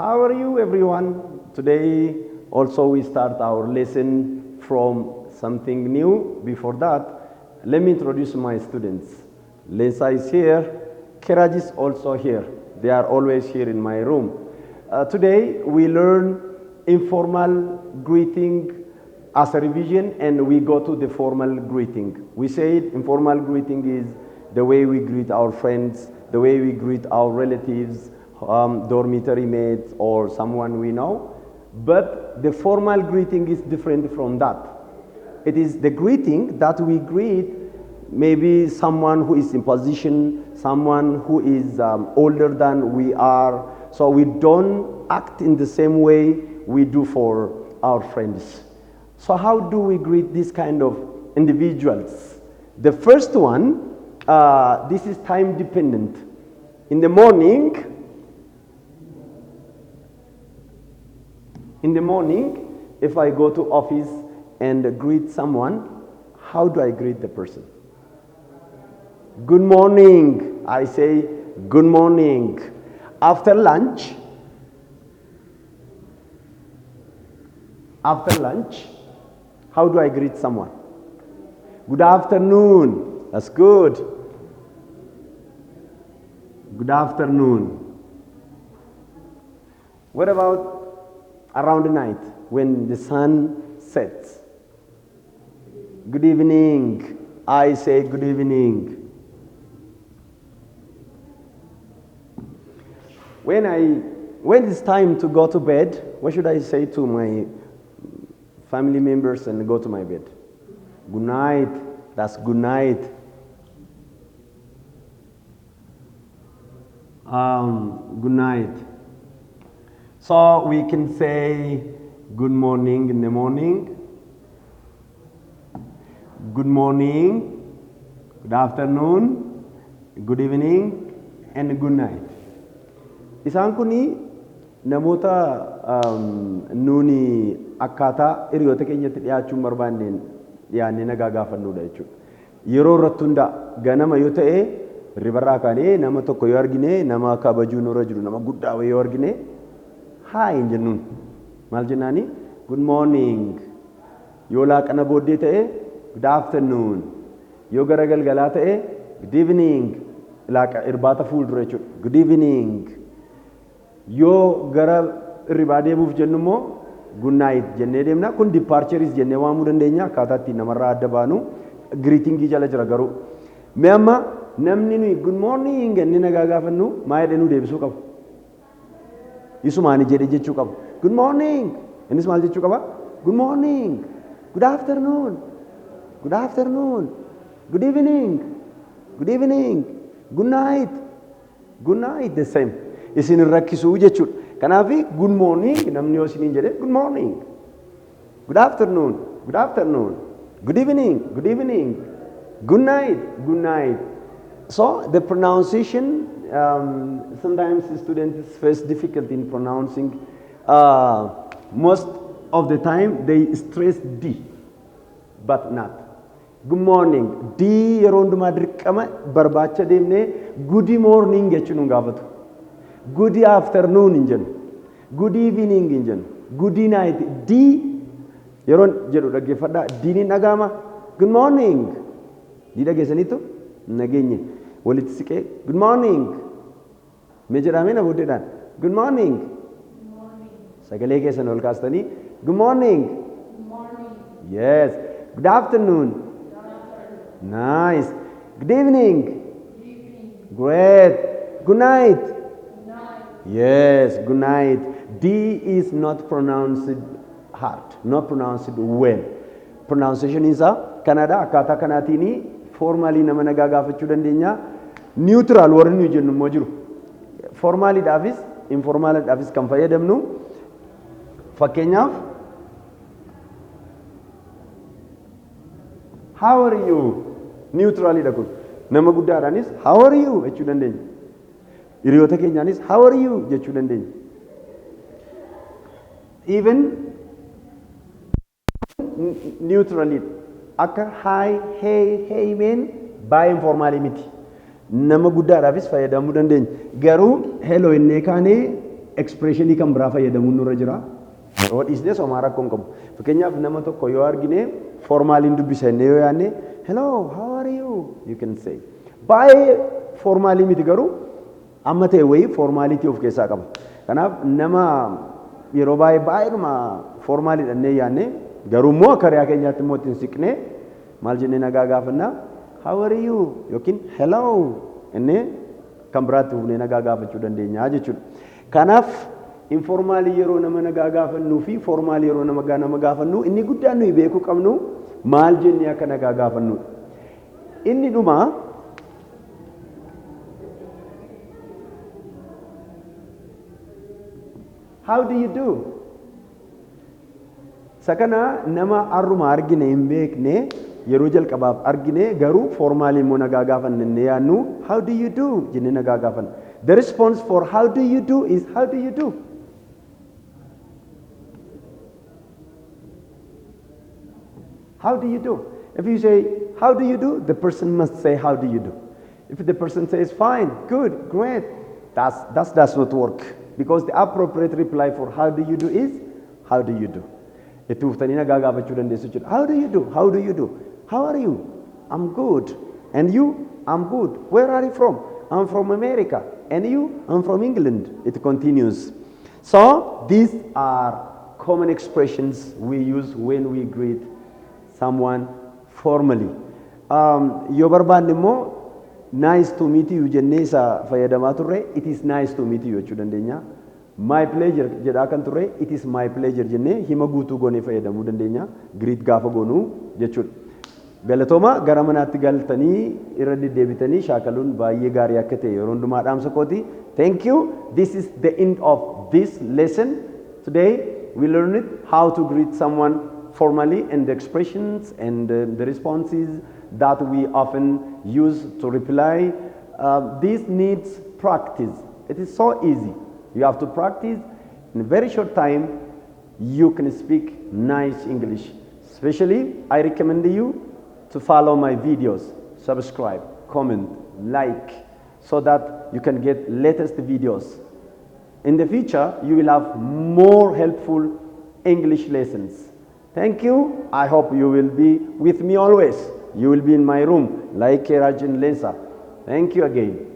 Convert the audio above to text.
How are you, everyone? Today, also, we start our lesson from something new. Before that, let me introduce my students. Lisa is here. Kiraj is also here. They are always here in my room. Today, we learn informal greeting as a revision, and we go to the formal greeting. We said informal greeting is the way we greet our friends, the way we greet our relatives, dormitory mates, or someone we know. But the formal greeting is different from that. It is the greeting that we greet maybe someone who is in position, someone who is older than we are. So we don't act in the same way we do for our friends. So how do we greet this kind of individuals? The first one, this is time dependent. In the morning, if I go to office and greet someone, how do I greet the person? Good morning. I say good morning. After lunch, how do I greet someone? Good afternoon. That's good. Good afternoon. What about around the night when the sun sets? Good evening. I say good evening. When it's time to go to bed, what should I say to my family members and go to my bed? Good night. That's good night. Good night. So we can say good morning in the morning, good morning, good afternoon, good evening, and good night. Isaan kuni namoota nuuni akkaataa hiriyoota keenyatti dhiyaachuun barbaanneen dhiyaannee nagaa gaafannuudha jechuudha. Yeroo irratti hunda ganama yoo ta'e ribarraa kaanee nama tokko yoo argine nama kabajuun irra jiru nama guddaa yoo argine hi hin jennuun. Maal jennaani? Good morning. Yoo laaqana booddee ta'e good afternoon. Yoo gara galgalaa ta'e good evening. Laaqa irbaata fuuldura jechuudha. Good evening. Yoo gara irribaa deemuuf jennu immoo good night jennee deemna. Kun departures jennee waamuu dandeenya. Akkaataa ittiin namarraa adda baanu greetingii jala jira garuu. Mee amma namni nuyi good morning jennee nagaa gaafannu maa jedhanii deebisuu qabu? Isumaani jedhe jechuu qabu. Good morning. Innis maal jechuu qaba? Good morning. Good afternoon. Good afternoon. Good evening. Good evening. Good night. Good night. The same. Isin rakkisuu jechuudha. Kanaafi good morning namni yoo isiniin jedhe good morning. Good afternoon. Good afternoon. Good evening. Good evening. Good night. Good night. So the pronunciation, sometimes students face difficulty in pronouncing. Most of the time they stress D, but not. Good morning. D yeroo hundumaa dirqama barbaacha deemnee good morning jechuun nu gaafatu. Good afternoon hin jennu. Good evening hin jennu. Good night. D yeroo jedhu dhaggeeffadhaa. D ni dhaga'ama. Good morning. D dhageessaniitu nageenye. Walitti siqee good morning. Mee jedhamee na booddeedhaan. Good morning. Sagalee keessan ol kaastanii good morning. Yes. Good afternoon. Nice. Good evening. Great. Good night. Yes, good night. D is not pronounced hard, not pronounced well. Pronunciation is Canada akkaataa kanaatiini formally nama nagaa gaafachuu dandeenya. Neutral warri nuyi jennu immoo jiru. Formally dhaafis informal dhaafis kan fayyadamnu. Fakkeenyaaf how are you? Neutrally dha kun. Nama guddaadhaanis how are you jechuu dandeenya. Hiriyoota keenyaanis how are you jechuu dandeenya. Even neutrally akka hi, hey, hey men baay'ee informaalii miti. Nama guddaadhaafis fayyadamuu dandeenya. Garuu hello innee kaanee expressionii kan biraa fayyadamuun nurra jira. Yoo dhiisnee somaa rakkoon qabu. Fakkeenyaaf nama tokko yoo argine formaaliin dubbisa inni yoo yaadne hello how are you can say. Baay'ee formaalii miti garuu amma ta'e wayii formaalitii of keessaa qaba. Kanaaf nama yeroo baay'eedhuma formaalii dhannee yaadne garuu immoo akka riyaa keenyaatti immoo ittiin siqnee maal jennee nagaa gaafannaa how are you yookiin hello innee kan biraatti hubnee nagaa gaafachuu dandeenya jechuudha. Kanaaf informaalii yeroo nama nagaa gaafannuu fi formaalii yeroo nama gaafannu inni guddaan nuyi beekuu qabnu maal jennee akka nagaa gaafannu. Inni dhumaa how do you do? Sakana nama arruma argine hin beekne yeroo jalqabaaf argine garuu formaalii immoo nagaa gaafanne yaannu how do you do jennee nagaa gaafanna. The response for how do you do is how do you do? How do you do? If you say how do you do, the person must say how do you do. If the person says fine, good, great, that does not work because the appropriate reply for how do you do is how do you do. Itti uftanii nagaa gaafachuu dandeessu jechuudha. How do you do? How do you do? How are you? I'm good. And you? I'm good. Where are you from? I'm from America. And you? I'm from England. It continues. So these are common expressions we use when we greet someone formally. Yoo barbaanne immoo nice to meet you jennee isa fayyadamaa turre it is nice to meet you jechuu dandeenya. My pleasure jedhaa kan turre it is my pleasure jennee hima guutuu goonee fayyadamuu dandeenya. Greet gaafa goonuu jechuudha. Galatooma gara manaatti galtanii irra deddeebitanii shaakaluun baay'ee gaarii akka ta'e yeroo hundumaa dhaamsa kooti. Thank you. This is the end of this lesson. Today we learned how to greet someone formally and the expressions and the responses that we often use to reply. This needs practice. It is so easy. You have to practice. In a very short time, you can speak nice English. Especially, I recommend you to follow my videos, subscribe, comment, like, so that you can get latest videos. In the future, you will have more helpful English lessons. Thank you. I hope you will be with me always. You will be in my room like Rajan Lensa. Thank you again.